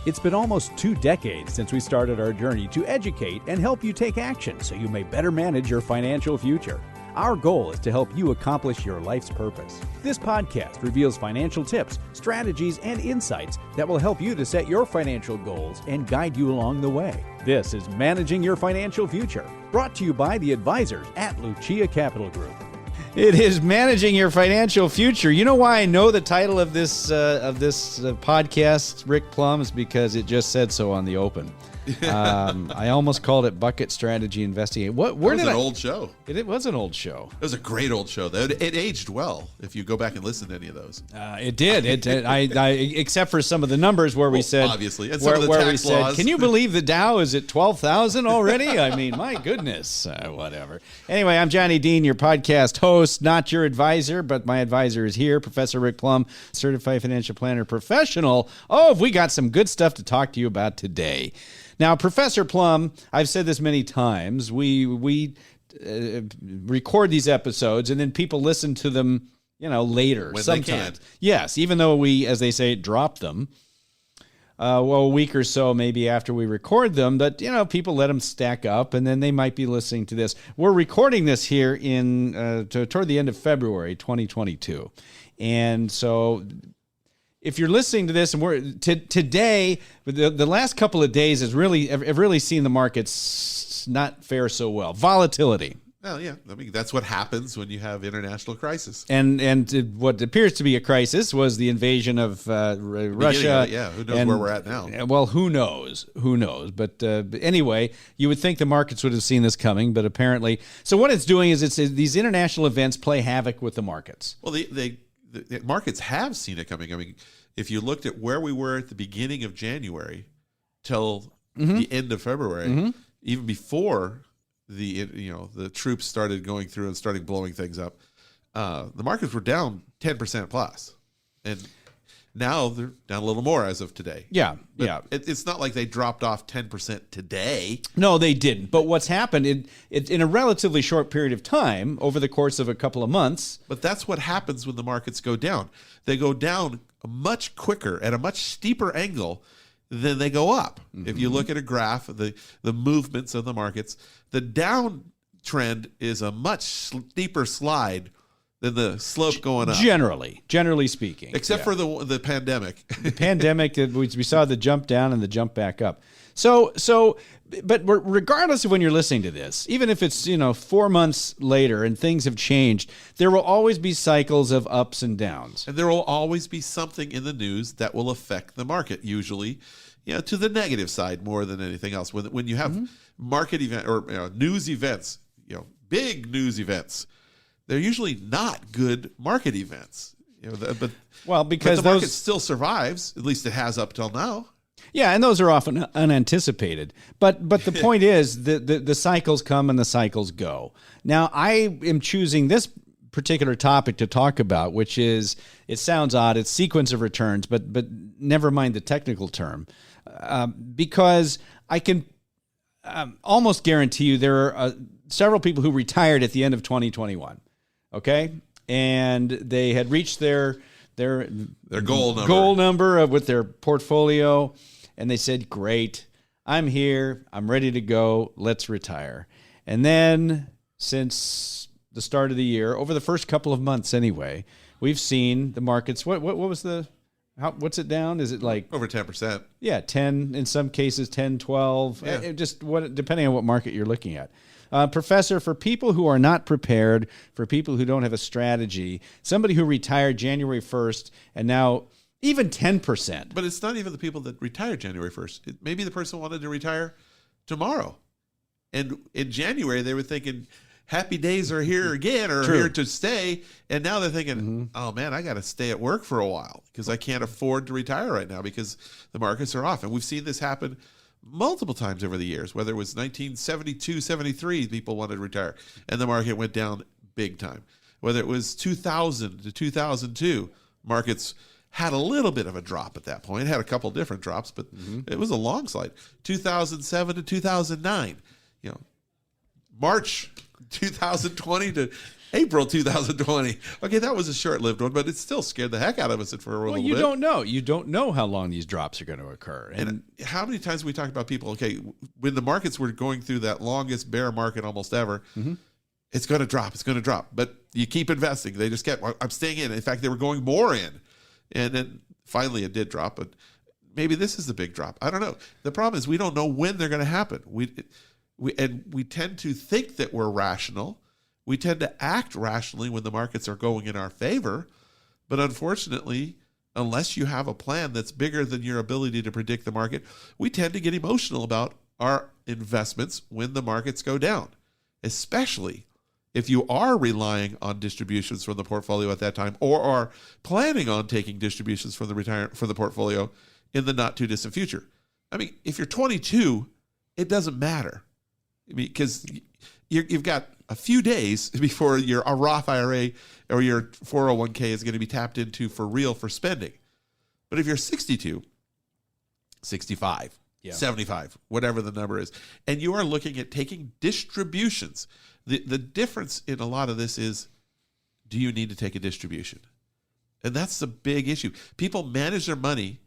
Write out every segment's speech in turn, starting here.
It's been almost 2 decades since we started our journey to educate and help you take action so you may better manage your financial future. Our goal is to help you accomplish your life's purpose. This podcast reveals financial tips, strategies, and insights that will help you to set your financial goals and guide you along the way. This is Managing Your Financial Future, brought to you by the advisors at Lucia Capital Group. It is Managing Your Financial Future. You know why I know the title of this podcast, Rick Plum, is because it just said so on the open. I almost called it Bucket Strategy Investing. Where it was did an old show. It was an old show. It was a great old show, though. It aged well if you go back and listen to any of those. It did. I except for some of the numbers where we said, obviously, and some of the tax we laws. said, can you believe the Dow is at 12,000 already? I mean, my goodness, whatever. Anyway, I'm Johnny Dean, your podcast host, not your advisor, but my advisor is here, Professor Rick Plum, certified financial planner professional. Oh, we got some good stuff to talk to you about today. Now, Professor Plum, I've said this many times, we record these episodes and then people listen to them, later. When sometimes. they can. Yes, even though we, as they say, drop them. A week or so maybe after we record them, but, people let them stack up and then they might be listening to this. We're recording this here toward the end of February 2022. And so if you're listening to this, and we're today, the last couple of days have really seen the markets not fare so well. Volatility. Well, yeah, I mean that's what happens when you have international crisis. And what appears to be a crisis was the invasion of Russia. Yeah, who knows where we're at now? Well, who knows? But anyway, you would think the markets would have seen this coming, but apparently, so what it's doing is these international events play havoc with the markets. Well, the markets have seen it coming. I mean, if you looked at where we were at the beginning of January till the end of February, even before the troops started going through and starting blowing things up, the markets were down 10% plus, and now they're down a little more as of today. But it's not like they dropped off 10% today. No, they didn't. But what's happened in a relatively short period of time, over the course of a couple of months. But that's what happens when the markets go down. They go down much quicker at a much steeper angle than they go up. If you look at a graph of the movements of the markets, the downtrend is a much steeper slide than the slope going up. Generally speaking. Except for the pandemic. The pandemic, we saw the jump down and the jump back up. But regardless of when you're listening to this, even if it's 4 months later and things have changed, there will always be cycles of ups and downs. And there will always be something in the news that will affect the market, usually, to the negative side more than anything else. When you have market event or news events, big news events, they're usually not good market events. But the market still survives. At least it has up till now. Yeah, and those are often unanticipated. But the point is the cycles come and the cycles go. Now, I am choosing this particular topic to talk about, which is, it sounds odd, it's sequence of returns, but never mind the technical term, because I can almost guarantee you there are several people who retired at the end of 2021, okay? And they had reached their goal number with their portfolio, and they said, great, I'm here, I'm ready to go, let's retire. And then since the start of the year, over the first couple of months anyway, we've seen the markets, what's it down? Is it like over 10%? Yeah, 10, in some cases 10, 12, depending on what market you're looking at. Professor, for people who are not prepared, for people who don't have a strategy, somebody who retired January 1st and now even 10%. But it's not even the people that retired January 1st. Maybe the person wanted to retire tomorrow. And in January, they were thinking, happy days are here again, or here to stay. And now they're thinking, oh man, I got to stay at work for a while because I can't afford to retire right now because the markets are off. And we've seen this happen multiple times over the years, whether it was 1972, 73, people wanted to retire and the market went down big time. Whether it was 2000 to 2002, markets had a little bit of a drop at that point. It had a couple different drops, but it was a long slide. 2007 to 2009, March 2020 to April 2020. Okay, that was a short-lived one, but it still scared the heck out of us for a little bit. You don't know. You don't know how long these drops are going to occur. And how many times we talked about people, okay, when the markets were going through that longest bear market almost ever, it's going to drop. It's going to drop. But you keep investing. They just kept, I'm staying in. In fact, they were going more in. And then finally it did drop. But maybe this is the big drop. I don't know. The problem is we don't know when they're going to happen. We tend to think that we're rational. We tend to act rationally when the markets are going in our favor. But unfortunately, unless you have a plan that's bigger than your ability to predict the market, we tend to get emotional about our investments when the markets go down, especially if you are relying on distributions from the portfolio at that time or are planning on taking distributions from the portfolio in the not too distant future. I mean, if you're 22, it doesn't matter. I mean, because you've got a few days before your Roth IRA or your 401k is going to be tapped into for real for spending. But if you're 62, 65, 75, whatever the number is, and you are looking at taking distributions, the difference in a lot of this is, do you need to take a distribution? And that's the big issue. People manage their money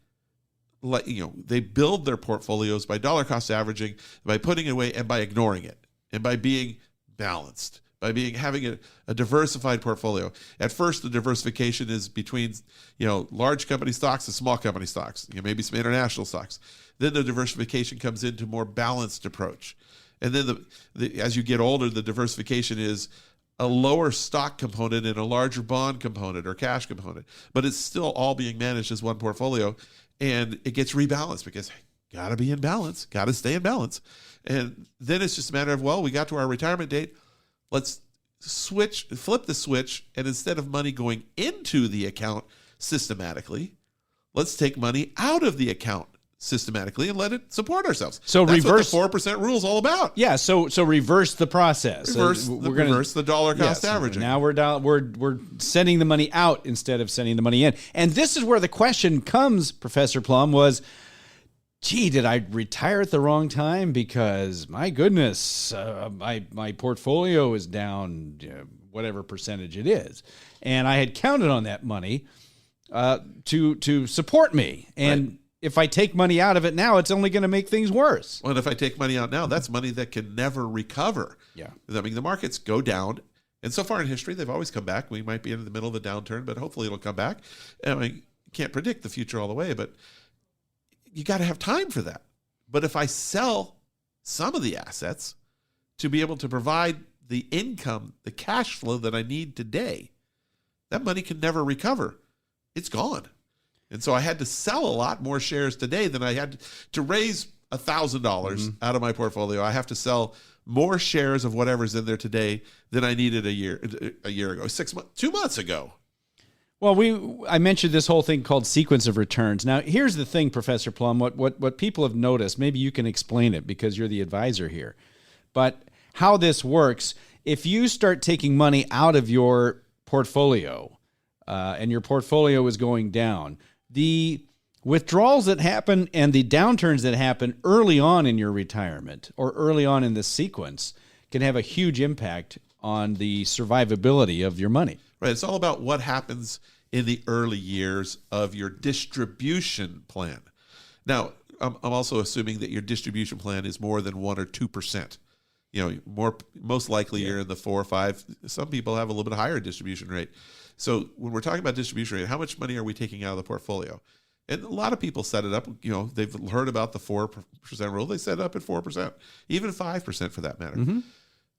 like, they build their portfolios by dollar cost averaging, by putting it away and by ignoring it, and by being balanced, by having a diversified portfolio. At first, the diversification is between large company stocks and small company stocks, maybe some international stocks. Then the diversification comes into more balanced approach. And then as you get older, the diversification is a lower stock component and a larger bond component or cash component. But it's still all being managed as one portfolio. And it gets rebalanced because got to be in balance, got to stay in balance. And then it's just a matter of, we got to our retirement date. Let's flip the switch. And instead of money going into the account systematically, let's take money out of the account systematically and let it support ourselves. So that's reverse what the 4% rule is all about. Yeah. So reverse the process. Reverse the dollar cost averaging. Now we're sending the money out instead of sending the money in. And this is where the question comes, Professor Plum, was, did I retire at the wrong time? Because my goodness, my portfolio is down whatever percentage it is. And I had counted on that money to support me. And if I take money out of it now, it's only going to make things worse. Well, and if I take money out now, that's money that can never recover. Yeah. I mean, the markets go down. And so far in history, they've always come back. We might be in the middle of the downturn, but hopefully it'll come back. I mean, can't predict the future all the way, but you got to have time for that. But if I sell some of the assets to be able to provide the income, the cash flow that I need today, that money can never recover. It's gone. And so I had to sell a lot more shares today than I had to raise $1,000 out of my portfolio. I have to sell more shares of whatever's in there today than I needed a year ago, 2 months ago. Well, I mentioned this whole thing called sequence of returns. Now, here's the thing, Professor Plum, what people have noticed, maybe you can explain it because you're the advisor here, but how this works, if you start taking money out of your portfolio and your portfolio is going down, the withdrawals that happen and the downturns that happen early on in your retirement or early on in the sequence can have a huge impact on the survivability of your money. Right. It's all about what happens in the early years of your distribution plan. Now, I'm also assuming that your distribution plan is more than 1 or 2%. Most likely you're in the 4 or 5. Some people have a little bit higher distribution rate. So when we're talking about distribution rate, how much money are we taking out of the portfolio? And a lot of people set it up, they've heard about the 4% rule. They set it up at 4%, even 5% for that matter. Mm-hmm.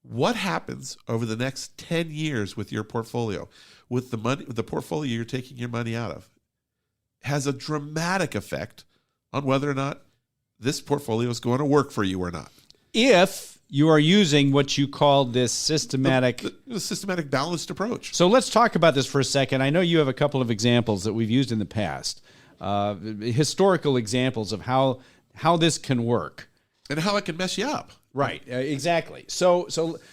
What happens over the next 10 years with your portfolio, with the portfolio you're taking your money out of, has a dramatic effect on whether or not this portfolio is going to work for you or not. If you are using what you call this systematic... The systematic balanced approach. So let's talk about this for a second. I know you have a couple of examples that we've used in the past, historical examples of how this can work. And how it can mess you up. Right, exactly. So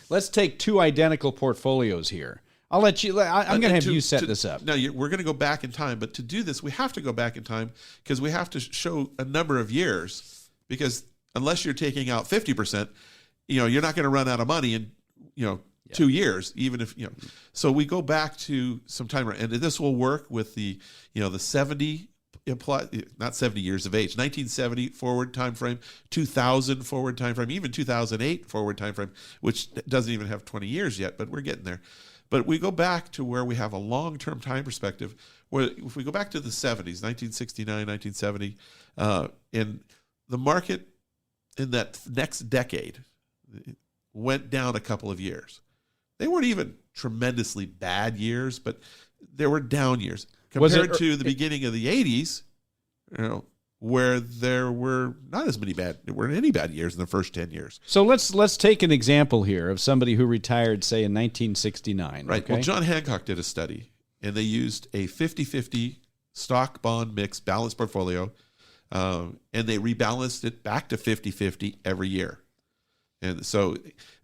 let's take two identical portfolios here. I'll let you. I'm going to have you set this up. Now we're going to go back in time, but to do this, we have to go back in time because we have to show a number of years. Because unless you're taking out 50%, you're not going to run out of money in 2 years, even if, so we go back to some time, and this will work with the 70, not 70 years of age, 1970 forward time frame, 2000 forward time frame, even 2008 forward time frame, which doesn't even have 20 years yet, but we're getting there. But we go back to where we have a long-term time perspective, where if we go back to the 70s, 1969, 1970, and the market in that next decade went down a couple of years. They weren't even tremendously bad years, but there were down years compared to the beginning of the 80s, where there were not as many there weren't any bad years in the first 10 years. So let's take an example here of somebody who retired, say, in 1969. Right. Okay? Well, John Hancock did a study, and they used a 50-50 stock bond mix balanced portfolio, and they rebalanced it back to 50-50 every year. And so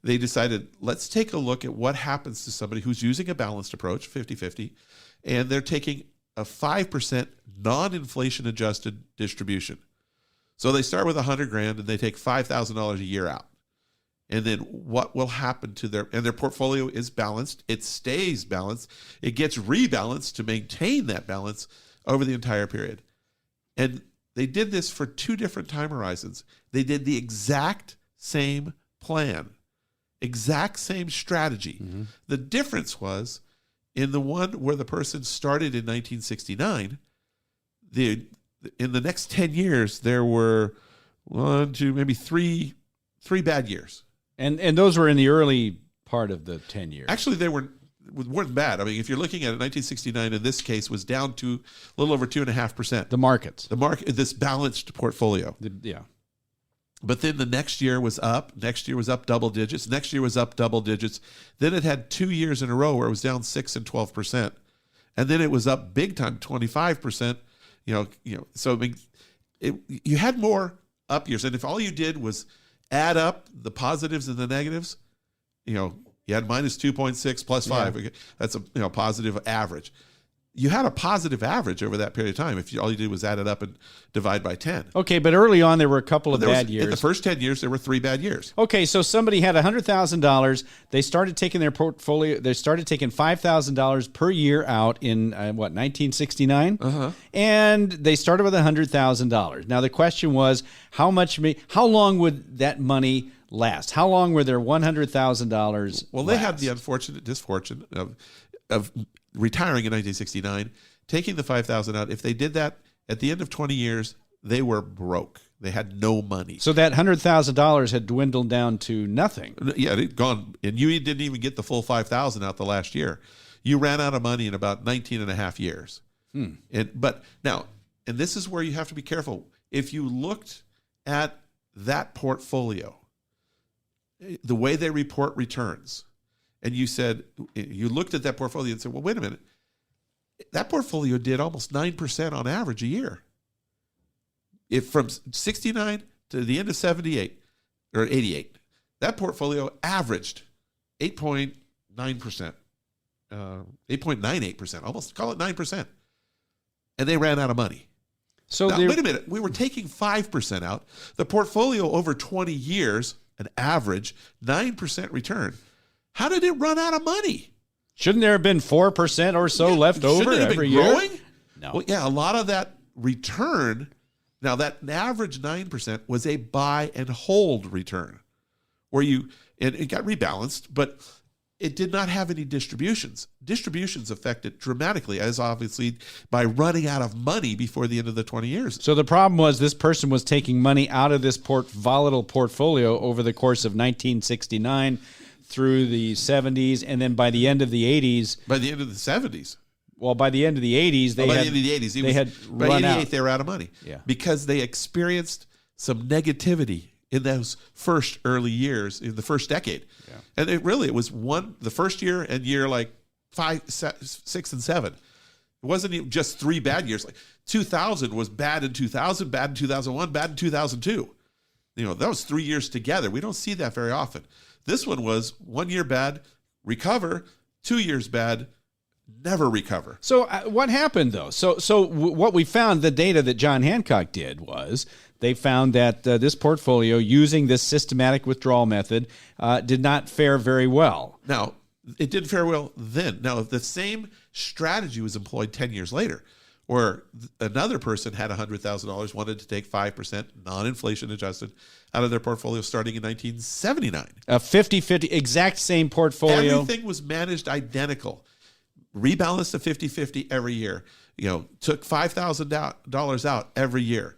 they decided, let's take a look at what happens to somebody who's using a balanced approach, 50-50, and they're taking a 5% non-inflation adjusted distribution. So they start with $100,000 and they take $5,000 a year out. And then what will happen to their portfolio is balanced. It stays balanced. It gets rebalanced to maintain that balance over the entire period. And they did this for 2 different time horizons. They did the exact same plan, exact same strategy. Mm-hmm. The difference was in the one where the person started in 1969, in the next 10 years, there were 1, 2, maybe three bad years. And those were in the early part of the 10 years. Actually, they weren't bad. I mean, if you're looking at it, 1969 in this case was down to a little over 2.5%. The markets. This balanced portfolio. Yeah. But then the next year was up. Next year was up double digits. Next year was up double digits. Then it had 2 years in a row where it was down 6% and 12%. And then it was up big time, 25%. So I mean, you had more up years. And if all you did was add up the positives and the negatives, you had minus 2.6 plus 5. Yeah. That's a positive average. You had a positive average over that period of time if all you did was add it up and divide by 10. Okay, but early on there were a couple of bad years. In the first 10 years, there were 3 bad years. Okay, so somebody had $100,000. They started taking their portfolio. They started taking $5,000 per year out in 1969, and they started with $100,000. Now the question was, how long would that money last? How long were their $100,000? Well, they had the unfortunate misfortune of retiring in 1969, taking the $5,000 out. If they did that at the end of 20 years, they were broke. They had no money. So that $100,000 had dwindled down to nothing. Yeah, it had gone, and you didn't even get the full $5,000 out the last year. You ran out of money in about 19 and a half years. But now, and this is where you have to be careful. If you looked at that portfolio, the way they report returns, and you looked at that portfolio and said, well, wait a minute. That portfolio did almost 9% on average a year. If from 69 to the end of 78 or 88, that portfolio averaged 8.9%, 8.98%, almost call it 9%. And they ran out of money. So now, wait a minute. We were taking 5% out. The portfolio over 20 years, an average 9% return. How did it run out of money? Shouldn't there have been 4% or so left over every year? Growing? No. Well, yeah, a lot of that return. Now, that average 9% was a buy and hold return, where it got rebalanced, but it did not have any distributions. Distributions affected dramatically, as obviously by running out of money before the end of the 20 years. So the problem was this person was taking money out of this volatile portfolio over the course of 1969 through the 70s, and then by the end of the 80s. By the end of the 70s. Well, by the end of the 80s, by the end of the 80s, by 88, they were out of money. Yeah. Because they experienced some negativity in those first early years, in the first decade. Yeah. And it was the first year and year like 5, 6, and 7. It wasn't even just 3 bad years. Like 2000 was bad in 2000, bad in 2001, bad in 2002. That was 3 years together. We don't see that very often. This one was 1 year bad, recover, 2 years bad, never recover. So what happened though? So what we found, the data that John Hancock did was they found that this portfolio, using this systematic withdrawal method, did not fare very well. Now, it did fare well then. Now, if the same strategy was employed 10 years later, or another person had $100,000, wanted to take 5% non-inflation adjusted out of their portfolio starting in 1979. A 50-50, exact same portfolio. Everything was managed identical. Rebalanced to 50-50 every year. Took $5,000 out every year.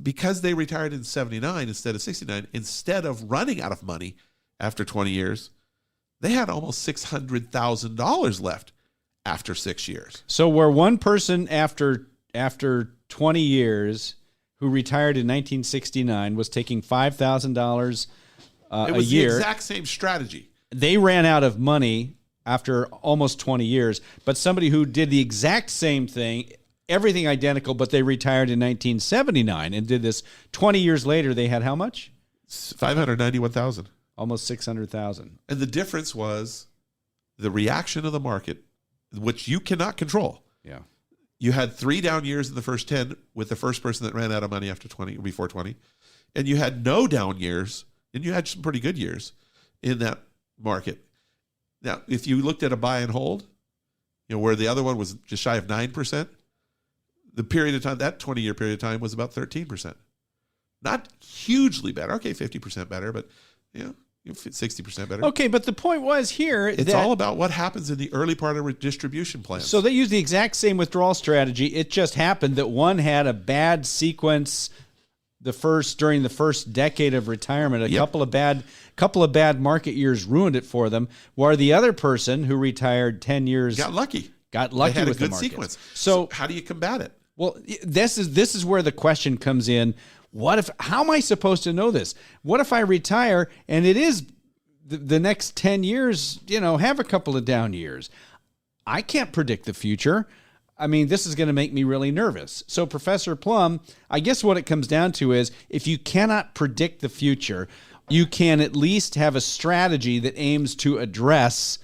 Because they retired in 79 instead of 69, instead of running out of money after 20 years, they had almost $600,000 left after 6 years. So where one person after 20 years who retired in 1969 was taking $5,000 a year. It was the exact same strategy. They ran out of money after almost 20 years, but somebody who did the exact same thing, everything identical, but they retired in 1979 and did this 20 years later, they had how much? $591,000. Almost 600,000. And the difference was the reaction of the market, which you cannot control. Yeah. You had 3 down years in the first 10 with the first person that ran out of money after 20 or before 20. And you had no down years, and you had some pretty good years in that market. Now, if you looked at a buy and hold, where the other one was just shy of 9%, the period of time, that 20-year period of time was about 13%. Not hugely better. Okay, 50% better, but 60% better. Okay, but the point was here, it's all about what happens in the early part of distribution plans. So they used the exact same withdrawal strategy. It just happened that one had a bad sequence during the first decade of retirement. A couple of bad market years ruined it for them, while the other person who retired 10 years got lucky. They had with a good the sequence. So how do you combat it? Well, this is where the question comes in. How am I supposed to know this? What if I retire and it is the next 10 years, have a couple of down years? I can't predict the future. I mean, this is going to make me really nervous. So, Professor Plum, I guess what it comes down to is if you cannot predict the future, you can at least have a strategy that aims to address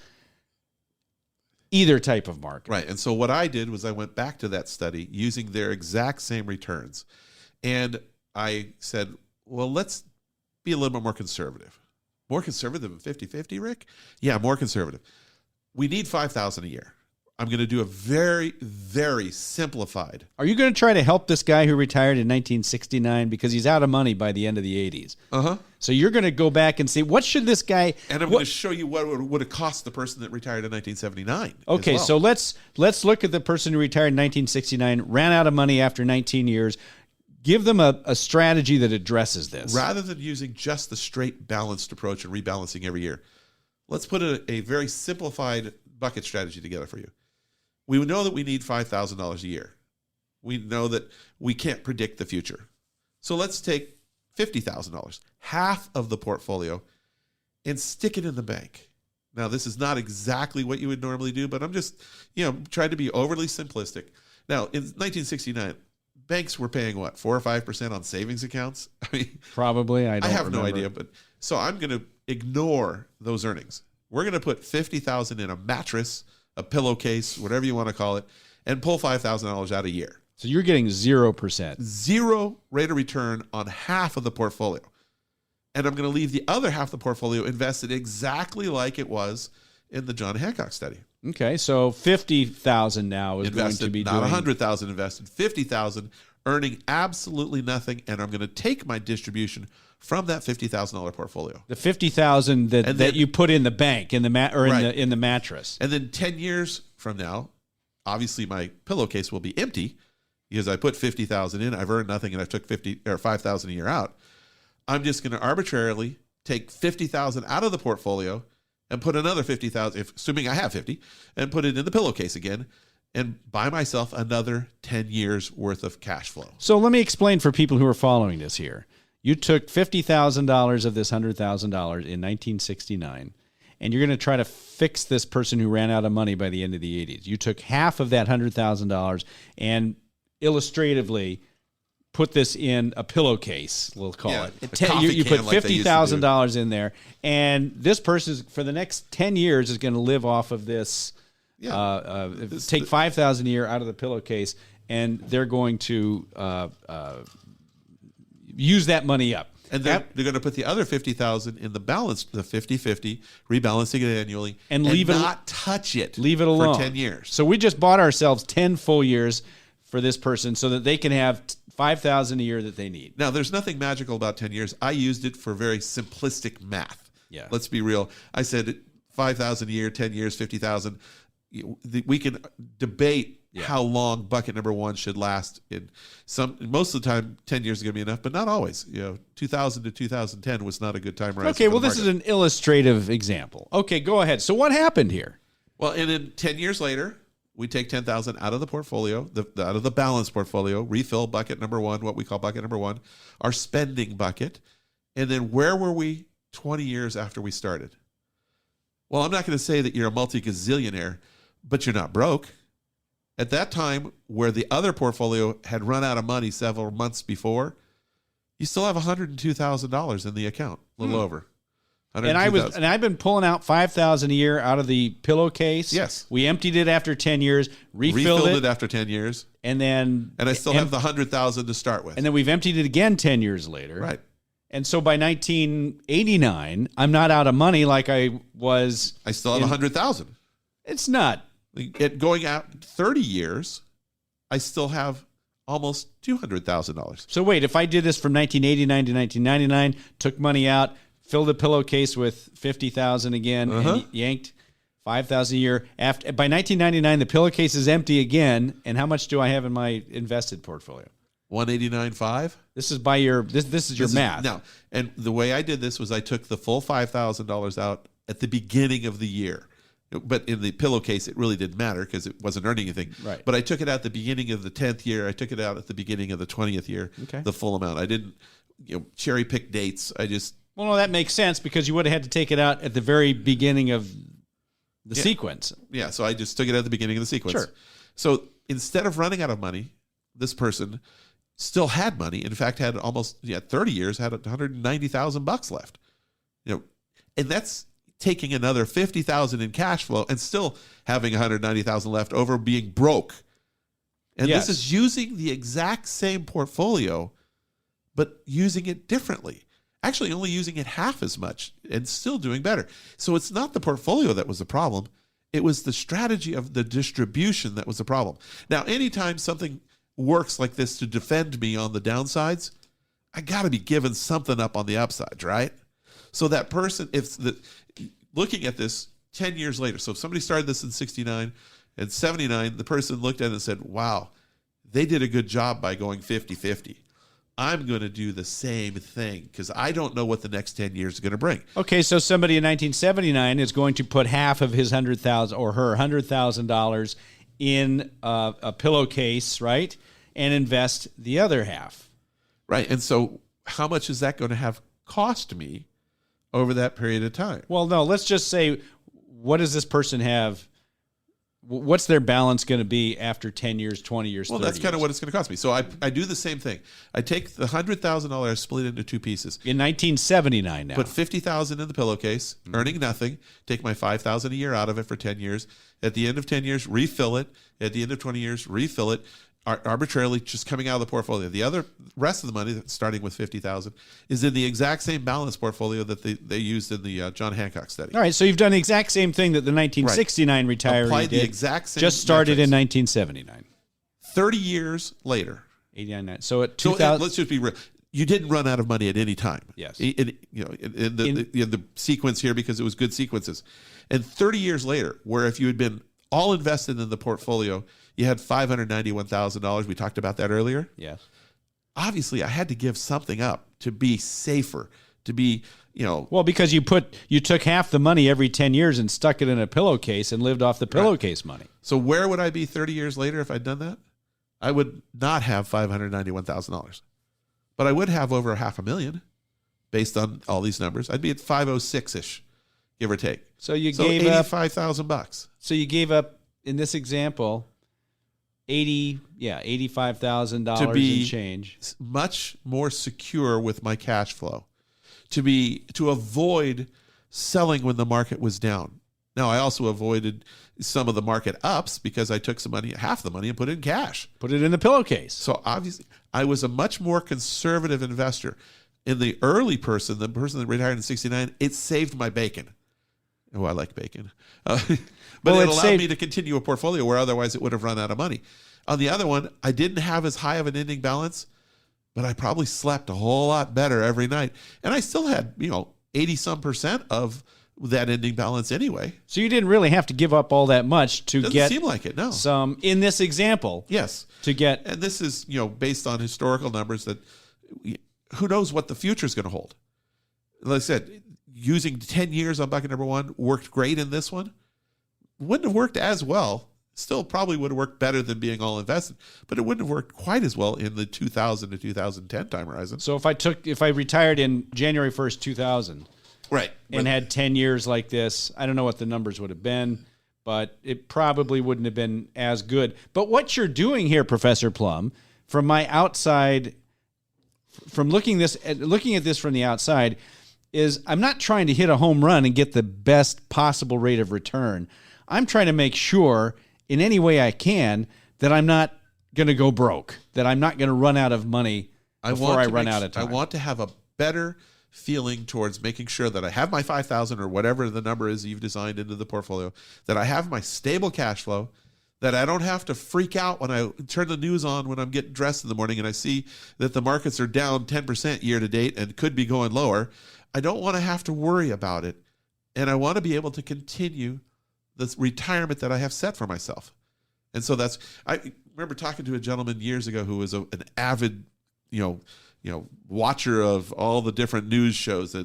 either type of market. Right. And so what I did was I went back to that study using their exact same returns. And I said, well, let's be a little bit more conservative. More conservative than 50-50, Rick? Yeah, more conservative. We need $5,000 a year. I'm going to do a very, very simplified. Are you going to try to help this guy who retired in 1969 because he's out of money by the end of the 80s? Uh-huh. So you're going to go back and see, what should this guy... And I'm going to show you what would have cost the person that retired in 1979. Okay, so let's look at the person who retired in 1969, ran out of money after 19 years. Give them a strategy that addresses this. Rather than using just the straight balanced approach and rebalancing every year, let's put a very simplified bucket strategy together for you. We know that we need $5,000 a year. We know that we can't predict the future. So let's take $50,000, half of the portfolio, and stick it in the bank. Now, this is not exactly what you would normally do, but I'm just, trying to be overly simplistic. Now, in 1969, banks were paying what, 4 or 5% on savings accounts? I mean, probably. I have no idea, but so I'm going to ignore those earnings. We're going to put $50,000 in a mattress, a pillowcase, whatever you want to call it, and pull $5,000 out a year. So you're getting 0%. Zero rate of return on half of the portfolio. And I'm going to leave the other half of the portfolio invested exactly like it was in the John Hancock study. Okay, so 50,000 now is invested, going to be not 100,000 invested, 50,000 earning absolutely nothing, and I'm going to take my distribution from that $50,000 portfolio. The 50,000 that you put in the bank in the mattress. And then 10 years from now, obviously my pillowcase will be empty because I put 50,000 in, I've earned nothing, and I took 5,000 a year out. I'm just going to arbitrarily take 50,000 out of the portfolio and put another 50,000, assuming I have 50, and put it in the pillowcase again and buy myself another 10 years worth of cash flow. So let me explain for people who are following this here. You took $50,000 of this $100,000 in 1969, and you're going to try to fix this person who ran out of money by the end of the 80s. You took half of that $100,000 and illustratively put this in a pillowcase, we'll call it. You put $50,000 in there, and this person for the next 10 years is going to live off of this. Take $5,000 a year out of the pillowcase, and they're going to use that money up. And they're going to put the other 50,000 in the balance, the 50-50, rebalancing it annually, and leave it, not touch it. Leave it alone for 10 years. So we just bought ourselves 10 full years for this person, so that they can have $5,000 a year that they need. Now, there's nothing magical about 10 years. I used it for very simplistic math. Yeah. Let's be real. I said 5,000 a year, 10 years, 50,000. We can debate how long bucket number one should last. Most of the time, 10 years is going to be enough, but not always. 2000 to 2010 was not a good time horizon. Okay, well, this is an illustrative example. Okay, go ahead. So what happened here? Well, and then 10 years later, we take 10,000 out of the portfolio, out of the balance portfolio, refill bucket number one, what we call bucket number one, our spending bucket. And then where were we 20 years after we started? Well, I'm not going to say that you're a multi-gazillionaire, but you're not broke. At that time, where the other portfolio had run out of money several months before, you still have $102,000 in the account, a little over. And I've been pulling out $5,000 a year out of the pillowcase. Yes, we emptied it after 10 years, refilled it after 10 years, and I still have the $100,000 to start with. And then we've emptied it again 10 years later. Right. And so by 1989, I'm not out of money like I was. I still have $100,000. It's not. Going out 30 years, I still have almost $200,000. So wait, if I did this from 1989 to 1999, took money out, filled a pillowcase with $50,000 again, and yanked $5,000 a year. By 1999, the pillowcase is empty again. And how much do I have in my invested portfolio? 189.5. This is by your this is your math. No, and the way I did this was I took the full $5,000 out at the beginning of the year. But in the pillowcase, it really didn't matter because it wasn't earning anything. Right. But I took it out at the beginning of the 10th year. I took it out at the beginning of the 20th year, the full amount. I didn't cherry pick dates. Well, no, that makes sense because you would have had to take it out at the very beginning of the sequence. Yeah, so I just took it at the beginning of the sequence. Sure. So instead of running out of money, this person still had money. In fact, had almost 30 years, had $190,000 left. And that's taking another $50,000 in cash flow and still having $190,000 left over being broke. And this is using the exact same portfolio, but using it differently. Actually, only using it half as much and still doing better. So it's not the portfolio that was the problem. It was the strategy of the distribution that was the problem. Now, anytime something works like this to defend me on the downsides, I got to be given something up on the upsides, right? So that person, looking at this 10 years later, so if somebody started this in 69 and 79, the person looked at it and said, wow, they did a good job by going 50-50. I'm going to do the same thing because I don't know what the next 10 years is going to bring. Okay, so somebody in 1979 is going to put half of his $100,000 or her $100,000 in a pillowcase, right, and invest the other half. Right, and so how much is that going to have cost me over that period of time? Well, no, let's just say, what does this person have? What's their balance going to be after 10 years, 20 years, 30 years? Well, that's kind of what it's going to cost me. So I do the same thing. I take the $100,000, split it into two pieces. In 1979 now. Put $50,000 in the pillowcase, earning nothing. Take my $5,000 a year out of it for 10 years. At the end of 10 years, refill it. At the end of 20 years, refill it. Arbitrarily just coming out of the portfolio. The rest of the money, starting with $50,000, is in the exact same balance portfolio that they used in the John Hancock study. All right, so you've done the exact same thing that the 1969 retiree Applied did. The exact same just started metrics. In 1979. 30 years later. 89. So at 2000. Let's just be real. You didn't run out of money at any time. Yes. In the sequence here, because it was good sequences. And 30 years later, where if you had been all invested in the portfolio, you had $591,000. We talked about that earlier. Yes. Obviously, I had to give something up to be safer, to be, Well, because you took half the money every 10 years and stuck it in a pillowcase and lived off the pillowcase money. So where would I be 30 years later if I'd done that? I would not have $591,000. But I would have over $500,000 based on all these numbers. I'd be at 506-ish, give or take. So gave up $85,000. So you gave up, in this example, $85,000 to be in change. Much more secure with my cash flow, to avoid selling when the market was down. Now, I also avoided some of the market ups because I took some money, half the money, and put it in cash. Put it in the pillowcase. So obviously, I was a much more conservative investor. In the early person, the person that retired in 69, it saved my bacon. Oh, I like bacon. But it allowed me to continue a portfolio where otherwise it would have run out of money. On the other one, I didn't have as high of an ending balance, but I probably slept a whole lot better every night. And I still had, 80-some% of that ending balance anyway. So you didn't really have to give up all that much to Doesn't seem like it, no. Some, in this example. Yes. To get. And this is, based on historical numbers that who knows what the future is going to hold. Like I said, using 10 years on bucket number one worked great in this one. Wouldn't have worked as well. Still probably would have worked better than being all invested, but it wouldn't have worked quite as well in the 2000 to 2010 time horizon. So if I retired in January 1st, 2000, right, and had 10 years like this, I don't know what the numbers would have been, but it probably wouldn't have been as good. But what you're doing here, Professor Plum, from my outside, from looking at this from the outside, is I'm not trying to hit a home run and get the best possible rate of return. I'm trying to make sure in any way I can that I'm not going to go broke, that I'm not going to run out of money before I run out of time. I want to have a better feeling towards making sure that I have my 5,000 or whatever the number is you've designed into the portfolio, that I have my stable cash flow, that I don't have to freak out when I turn the news on when I'm getting dressed in the morning and I see that the markets are down 10% year to date and could be going lower. I don't want to have to worry about it. And I want to be able to continue this retirement that I have set for myself. And so I remember talking to a gentleman years ago who was an avid, watcher of all the different news shows,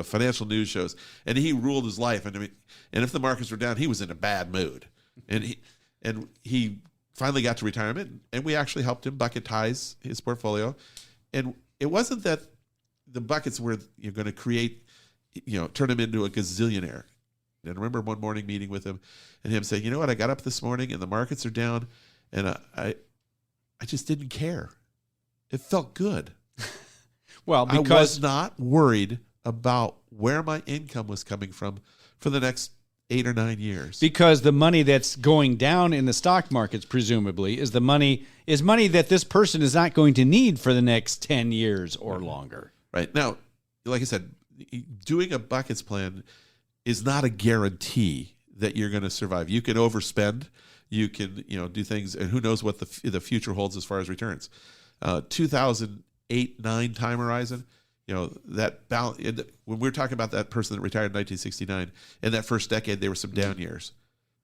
financial news shows, and he ruled his life. And if the markets were down, he was in a bad mood. And he finally got to retirement, and we actually helped him bucketize his portfolio. And it wasn't that the buckets were going to create, turn him into a gazillionaire. And I remember one morning meeting with him and him saying, you know what, I got up this morning and the markets are down and I just didn't care. It felt good. Well, because I was not worried about where my income was coming from for the next 8 or 9 years. Because the money that's going down in the stock markets, presumably, is money that this person is not going to need for the next 10 years or longer. Right. Now, like I said, doing a buckets plan is not a guarantee that you're going to survive. You can overspend, you can, do things, and who knows what the future holds as far as returns. 2008-9 time horizon, that balance. When we were talking about that person that retired in 1969, in that first decade, there were some down years.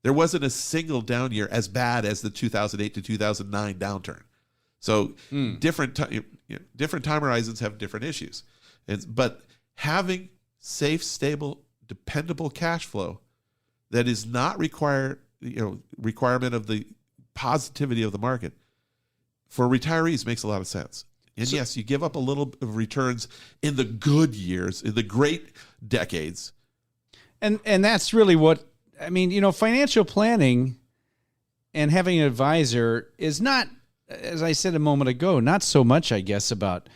There wasn't a single down year as bad as the 2008 to 2009 downturn. So different time horizons have different issues, but having safe, stable, dependable cash flow that is not requirement of the positivity of the market for retirees makes a lot of sense. And yes, you give up a little of returns in the good years, in the great decades. And that's really what, financial planning and having an advisor is not, as I said a moment ago, not so much, I guess, about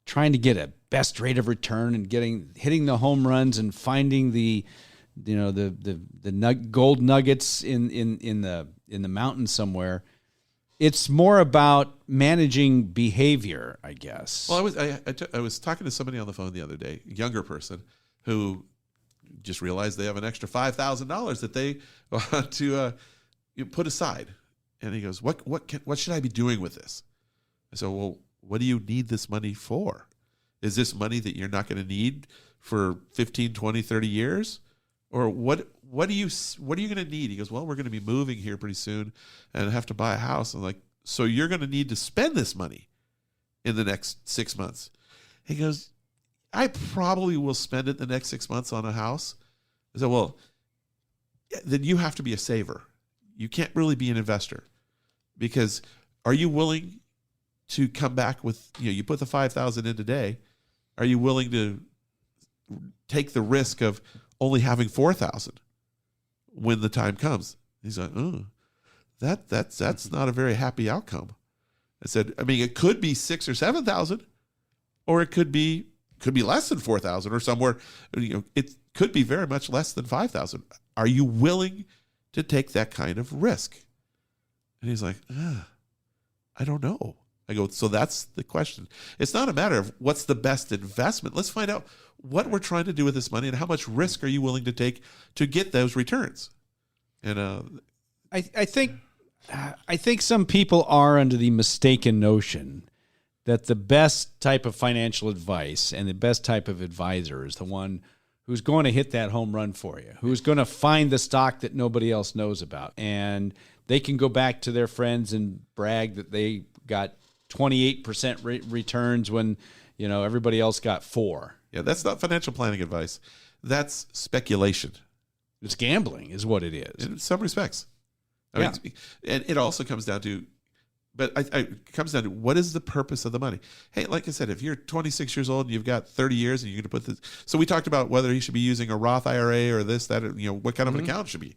trying to get a best rate of return and hitting the home runs and finding the gold nuggets in the mountains somewhere. It's more about managing behavior, I guess. Well, I was talking to somebody on the phone the other day, a younger person, who just realized they have an extra $5,000 that they want to put aside, and he goes, "What should I be doing with this?" I said, "Well, what do you need this money for? Is this money that you're not going to need for 15, 20, 30 years? Or what are you going to need?" He goes, "Well, we're going to be moving here pretty soon and have to buy a house." I'm like, "So you're going to need to spend this money in the next 6 months?" He goes, "I probably will spend it the next 6 months on a house." I said, "Well, then you have to be a saver. You can't really be an investor, because are you willing to come back with, you put the 5,000 in today, are you willing to take the risk of only having 4,000 when the time comes?" He's like, "Oh, that's not a very happy outcome." I said, it could be 6,000 or 7,000, or it could be less than 4,000 or somewhere. could be very much less than $5,000. Are you willing to take that kind of risk? And he's like, I don't know. I go, so that's the question. It's not a matter of what's the best investment. Let's find out what we're trying to do with this money and how much risk are you willing to take to get those returns. And I think some people are under the mistaken notion that the best type of financial advice and the best type of advisor is the one who's going to hit that home run for you, who's going to find the stock that nobody else knows about. And they can go back to their friends and brag that they got 28% returns when, everybody else got 4%. Yeah, that's not financial planning advice. That's speculation. It's gambling is what it is. In some respects. I mean, and it also comes down to, it comes down to what is the purpose of the money? Hey, like I said, if you're 26 years old and you've got 30 years and you're going to put this, so we talked about whether he should be using a Roth IRA or this, that, what kind of an account it should be.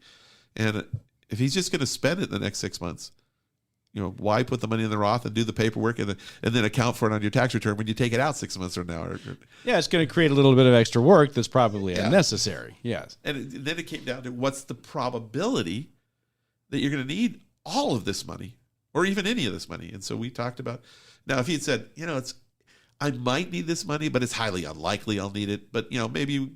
And if he's just going to spend it in the next 6 months, why put the money in the Roth and do the paperwork and then account for it on your tax return when you take it out 6 months from now? Yeah, it's going to create a little bit of extra work that's probably unnecessary. Yes. And then it came down to what's the probability that you're going to need all of this money or even any of this money. And so we talked about, now if he had said, I might need this money, but it's highly unlikely I'll need it. But, maybe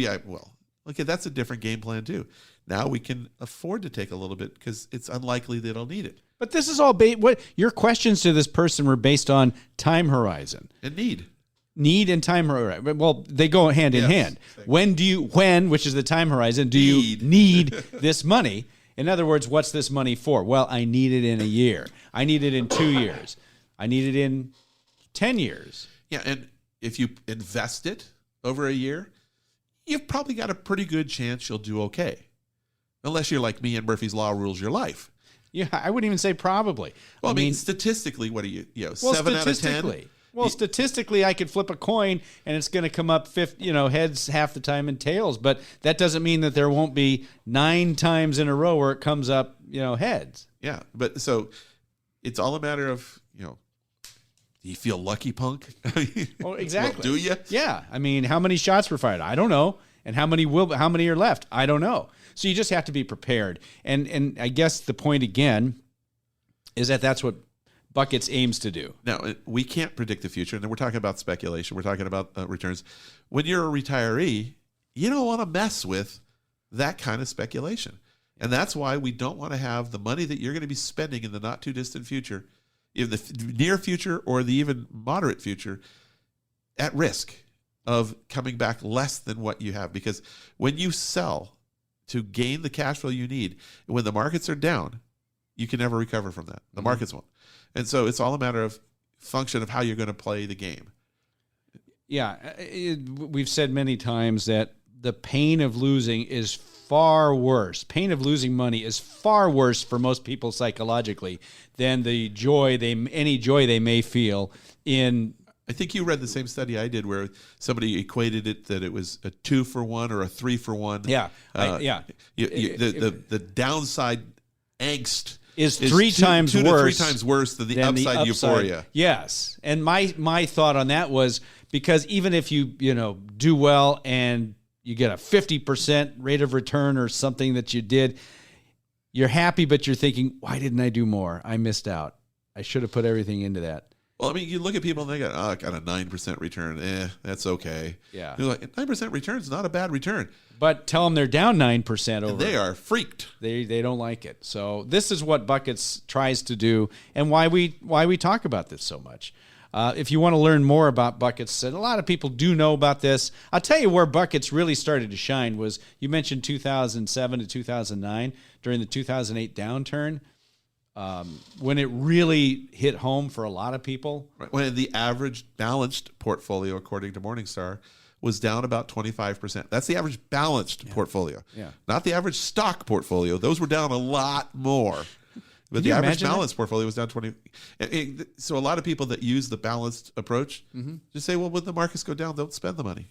I will. Okay, that's a different game plan too. Now we can afford to take a little bit because it's unlikely that I'll need it. But this is all what your questions to this person were based on time horizon and need and time horizon. Well, they go hand in hand. When, which is the time horizon, do you need this money? In other words, what's this money for? Well, I need it in a year. I need it in 2 years. I need it in 10 years. Yeah, and if you invest it over a year, you've probably got a pretty good chance you'll do okay. Unless you're like me and Murphy's Law rules your life. Yeah, I wouldn't even say probably. Well, I mean statistically, what are you 7 out of 10? Well, statistically, I could flip a coin and it's going to come up heads half the time and tails. But that doesn't mean that there won't be 9 times in a row where it comes up, heads. Yeah, but so it's all a matter of, do you feel lucky, punk? Well, exactly. Well, do you? Yeah. I mean, how many shots were fired? I don't know. And how many are left? I don't know. So you just have to be prepared. And I guess the point again is that that's what Buckets aims to do. Now, we can't predict the future, and then we're talking about speculation. We're talking about returns. When you're a retiree, you don't want to mess with that kind of speculation. And that's why we don't want to have the money that you're going to be spending in the not-too-distant future, in the near future or the even moderate future, at risk of coming back less than what you have. Because when you sell to gain the cash flow you need, when the markets are down, you can never recover from that. The markets won't. And so it's all a matter of function of how you're going to play the game. Yeah. We've said many times that the pain of losing is far worse. Pain of losing money is far worse for most people psychologically than the any joy they may feel in. I think you read the same study I did where somebody equated it that it was a 2-for-1 or a 3-for-1. Yeah. The downside angst is 3 times worse. 2 to 3 times worse than the upside euphoria. Yes. And my thought on that was because even if you do well and you get a 50% rate of return or something that you did, you're happy, but you're thinking, why didn't I do more? I missed out. I should have put everything into that. Well, I mean, you look at people and they go, I got a 9% return. That's okay. Yeah. You're like, 9% return is not a bad return. But tell them they're down 9% over. And they are freaked. They don't like it. So this is what Buckets tries to do and why we talk about this so much. If you want to learn more about Buckets, and a lot of people do know about this, I'll tell you where Buckets really started to shine was, you mentioned 2007 to 2009, during the 2008 downturn. When it really hit home for a lot of people. Right. When the average balanced portfolio, according to Morningstar, was down about 25%. That's the average balanced portfolio. Yeah. Not the average stock portfolio. Those were down a lot more. But the average balanced portfolio was down 20. So a lot of people that use the balanced approach just say, well, when the markets go down, don't spend the money.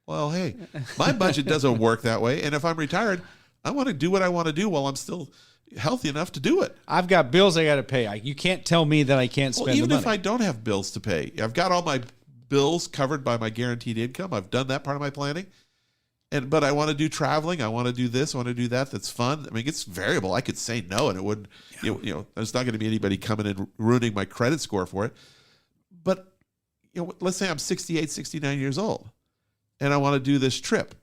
Well, hey, my budget doesn't work that way. And if I'm retired, I want to do what I want to do while I'm still healthy enough to do it. I've got bills I got to pay. You can't tell me that I can't spend the money. Even if I don't have bills to pay, I've got all my bills covered by my guaranteed income. I've done that part of my planning. But I want to do traveling. I want to do this. I want to do that. That's fun. I mean, it's variable. I could say no, and it wouldn't. There's not going to be anybody coming and ruining my credit score for it. But let's say I'm 68, 69 years old, and I want to do this trip,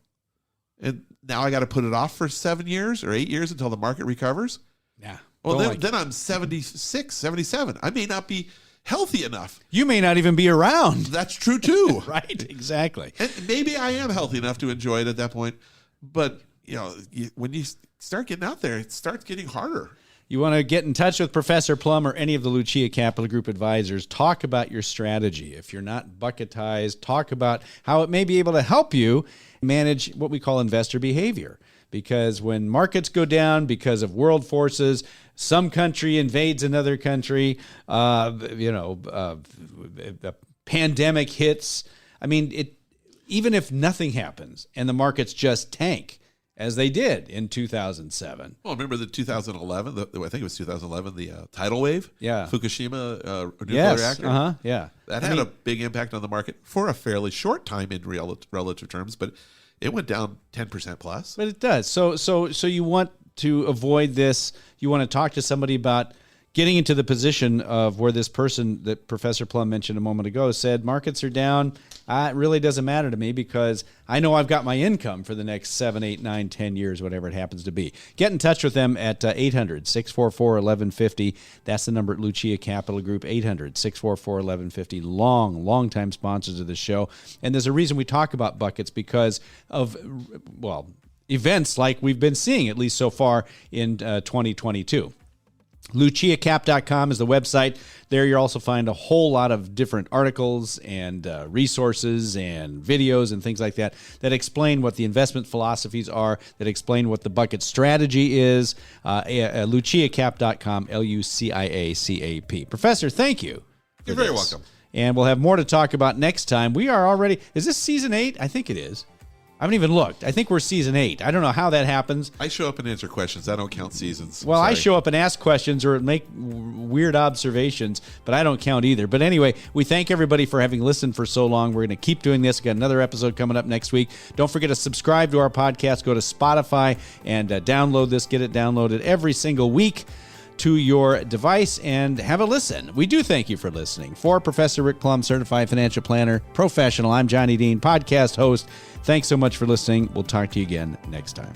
and now I got to put it off for 7 years or 8 years until the market recovers. Yeah. Well, then I'm 76, 77. I may not be healthy enough. You may not even be around. That's true too. Right, exactly. And maybe I am healthy enough to enjoy it at that point. But, when you start getting out there, it starts getting harder. You want to get in touch with Professor Plum or any of the Lucia Capital Group advisors, talk about your strategy. If you're not bucketized, talk about how it may be able to help you manage what we call investor behavior. Because when markets go down because of world forces, some country invades another country, a pandemic hits. I mean, even if nothing happens and the markets just tank, as they did in 2007. Well, remember the 2011, I think it was 2011, the tidal wave? Yeah. Fukushima nuclear reactor? Yeah. That had a big impact on the market for a fairly short time in relative terms, but it went down 10% plus. But it does. So you want to avoid this. You want to talk to somebody about getting into the position of where this person that Professor Plum mentioned a moment ago said, markets are down. It really doesn't matter to me because I know I've got my income for the next 7, 8, 9, 10 years, whatever it happens to be. Get in touch with them at 800-644-1150. That's the number at Lucia Capital Group, 800-644-1150. Long time sponsors of the show. And there's a reason we talk about buckets because of, events like we've been seeing, at least so far in 2022. LuciaCap.com is the website. There you'll also find a whole lot of different articles and resources and videos and things like that explain what the investment philosophies are, that explain what the bucket strategy is. LuciaCap.com, LuciaCap. Professor, thank you. You're very welcome. And we'll have more to talk about next time. We are already, is this season 8? I think it is. I haven't even looked. I think we're season 8. I don't know how that happens. I show up and answer questions. I don't count seasons. Well, I show up and ask questions or make weird observations, but I don't count either. But anyway, we thank everybody for having listened for so long. We're going to keep doing this. We've got another episode coming up next week. Don't forget to subscribe to our podcast. Go to Spotify and download this. Get it downloaded every single week to your device and have a listen. We do thank you for listening. For Professor Rick Plum, Certified Financial Planner, Professional, I'm Johnny Dean, podcast host. Thanks so much for listening. We'll talk to you again next time.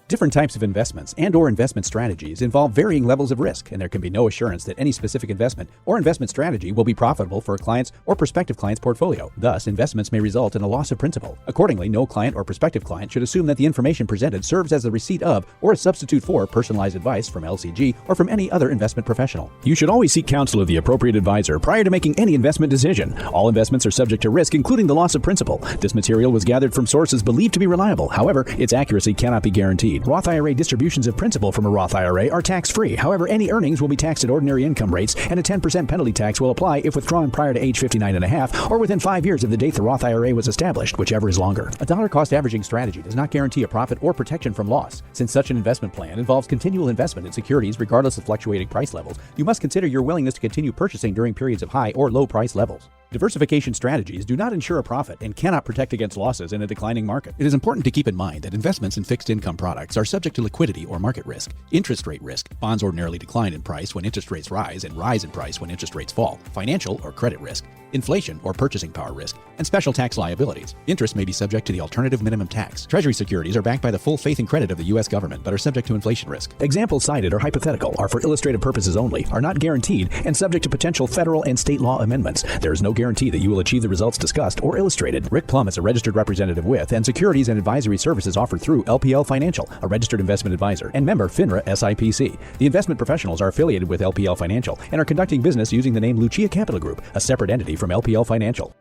Different types of investments and/or investment strategies involve varying levels of risk, and there can be no assurance that any specific investment or investment strategy will be profitable for a client's or prospective client's portfolio. Thus, investments may result in a loss of principal. Accordingly, no client or prospective client should assume that the information presented serves as a receipt of or a substitute for personalized advice from LCG or from any other investment professional. You should always seek counsel of the appropriate advisor prior to making any investment decision. All investments are subject to risk, including the loss of principal. This material was gathered from sources believed to be reliable. However, its accuracy cannot be guaranteed. Roth IRA distributions of principal from a Roth IRA are tax-free. However, any earnings will be taxed at ordinary income rates, and a 10% penalty tax will apply if withdrawn prior to age 59 and a half or within 5 years of the date the Roth IRA was established, whichever is longer. A dollar-cost averaging strategy does not guarantee a profit or protection from loss. Since such an investment plan involves continual investment in securities regardless of fluctuating price levels, you must consider your willingness to continue purchasing during periods of high or low price levels. Diversification strategies do not ensure a profit and cannot protect against losses in a declining market. It is important to keep in mind that investments in fixed income products are subject to liquidity or market risk, interest rate risk. Bonds ordinarily decline in price when interest rates rise and rise in price when interest rates fall. Financial or credit risk, inflation or purchasing power risk, and special tax liabilities. Interest may be subject to the alternative minimum tax. Treasury securities are backed by the full faith and credit of the U.S. government, but are subject to inflation risk. Examples cited are hypothetical, are for illustrative purposes only, are not guaranteed, and subject to potential federal and state law amendments. There is no guarantee that you will achieve the results discussed or illustrated. Rick Plum is a registered representative with and securities and advisory services offered through LPL Financial, a registered investment advisor, and member FINRA SIPC. The investment professionals are affiliated with LPL Financial and are conducting business using the name Lucia Capital Group, a separate entity from LPL Financial.